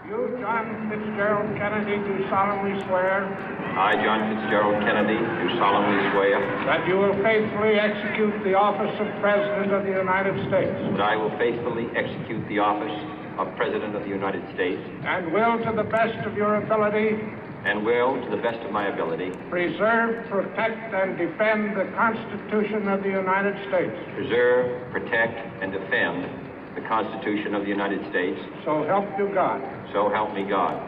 You, John Fitzgerald Kennedy, do solemnly swear. I, John Fitzgerald Kennedy, do solemnly swear. That you will faithfully execute the office of President of the United States. That I will faithfully execute the office of President of the United States. And will, to the best of your ability. And will, to the best of my ability. Preserve, protect, and defend the Constitution of the United States. Preserve, protect, and defend the Constitution of the United States. So help you God. So help me God.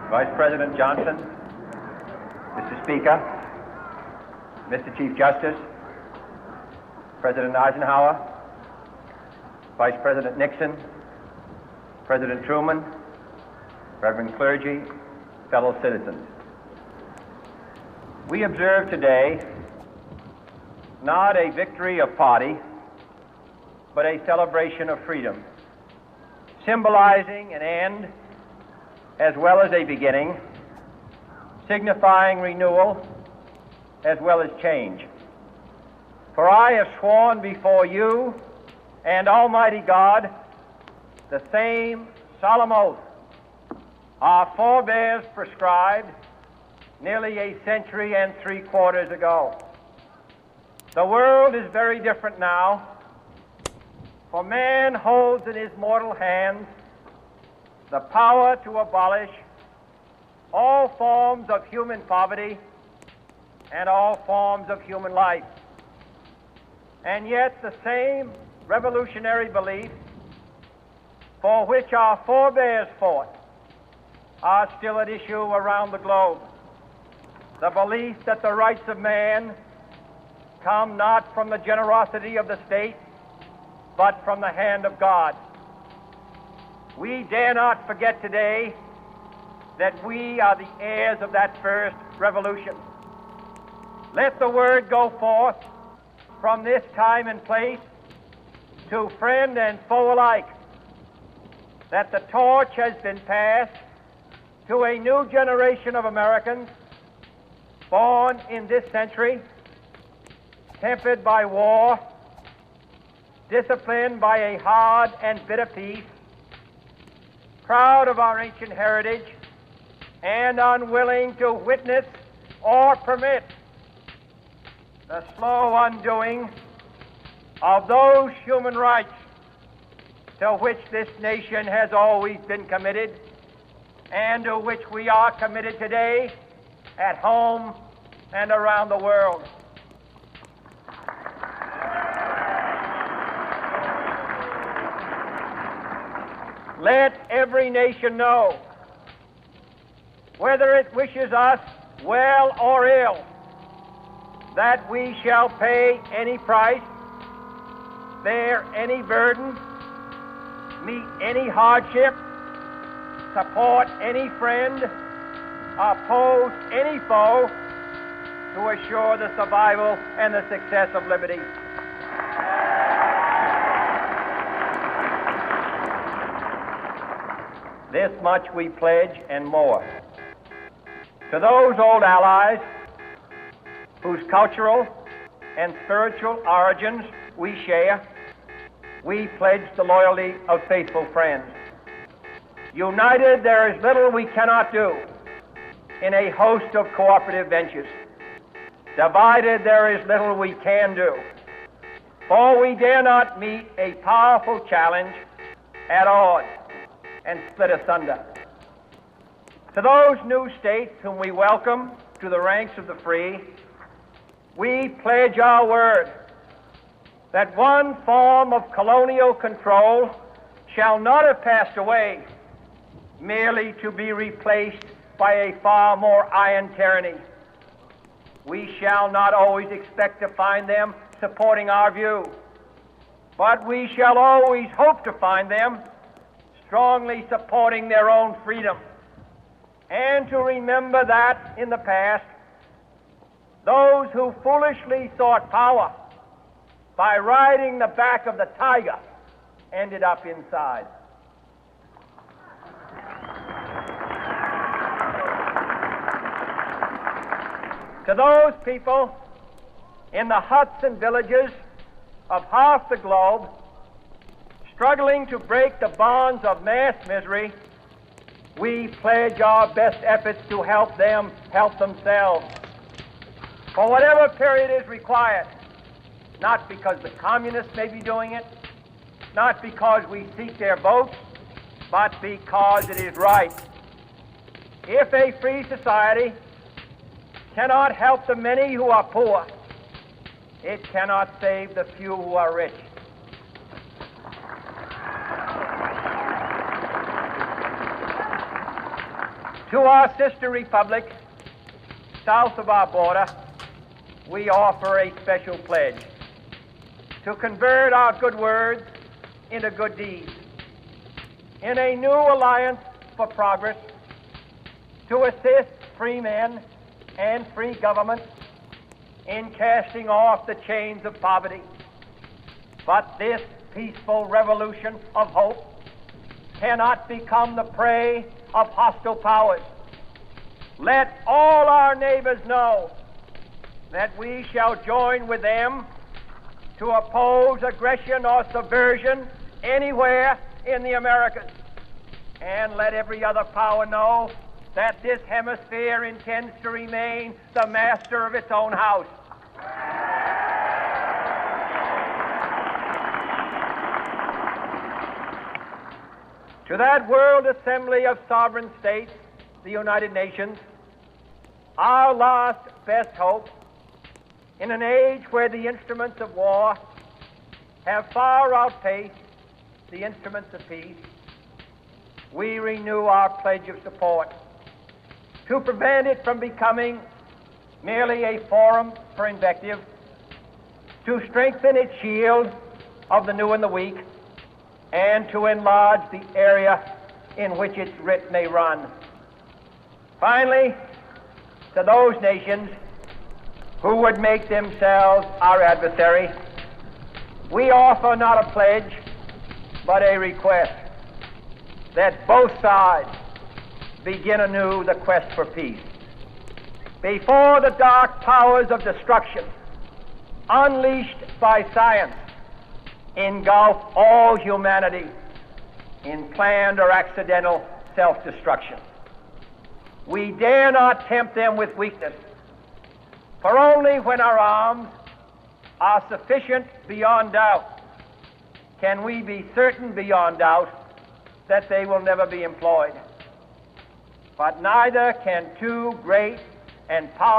Vice President Johnson, Mr. Speaker, Mr. Chief Justice, President Eisenhower, Vice President Nixon, President Truman, Reverend clergy, fellow citizens. We observe today not a victory of party, but a celebration of freedom, symbolizing an end as well as a beginning, signifying renewal as well as change. For I have sworn before you and Almighty God the same solemn oath our forebears prescribed nearly a century and 3/4 ago. The world is very different now, for man holds in his mortal hands the power to abolish all forms of human poverty and all forms of human life. And yet the same revolutionary beliefs for which our forebears fought are still at issue around the globe. The belief that the rights of man come not from the generosity of the state, but from the hand of God. We dare not forget today that we are the heirs of that first revolution. Let the word go forth from this time and place to friend and foe alike that the torch has been passed to a new generation of Americans born in this century, tempered by war, disciplined by a hard and bitter peace, proud of our ancient heritage, and unwilling to witness or permit the slow undoing of those human rights to which this nation has always been committed and to which we are committed today at home and around the world. Let every nation know, whether it wishes us well or ill, that we shall pay any price, bear any burden, meet any hardship, support any friend, oppose any foe to assure the survival and the success of liberty. This much we pledge and more. To those old allies whose cultural and spiritual origins we share, we pledge the loyalty of faithful friends. United, there is little we cannot do in a host of cooperative ventures. Divided, there is little we can do, for we dare not meet a powerful challenge at odds and split asunder. To those new states whom we welcome to the ranks of the free, we pledge our word that one form of colonial control shall not have passed away merely to be replaced by a far more iron tyranny. We shall not always expect to find them supporting our view, but we shall always hope to find them strongly supporting their own freedom, and to remember that in the past, those who foolishly sought power by riding the back of the tiger ended up inside. To those people in the huts and villages of half the globe struggling to break the bonds of mass misery, we pledge our best efforts to help them help themselves for whatever period is required, not because the communists may be doing it, not because we seek their votes, but because it is right. If a free society cannot help the many who are poor, it cannot save the few who are rich. To our sister republics south of our border, we offer a special pledge to convert our good words into good deeds, in a new alliance for progress, to assist free men and free governments in casting off the chains of poverty. But this peaceful revolution of hope cannot become the prey of hostile powers. Let all our neighbors know that we shall join with them to oppose aggression or subversion anywhere in the Americas. And let every other power know that this hemisphere intends to remain the master of its own house. To that World Assembly of Sovereign States, the United Nations, our last best hope, in an age where the instruments of war have far outpaced the instruments of peace, we renew our pledge of support to prevent it from becoming merely a forum for invective, to strengthen its shield of the new and the weak, and to enlarge the area in which its writ may run. Finally, to those nations who would make themselves our adversary, we offer not a pledge, but a request that both sides begin anew the quest for peace. Before the dark powers of destruction, unleashed by science, engulf all humanity in planned or accidental self-destruction, we dare not tempt them with weakness, for only when our arms are sufficient beyond doubt can we be certain beyond doubt that they will never be employed. But neither can two great and powerful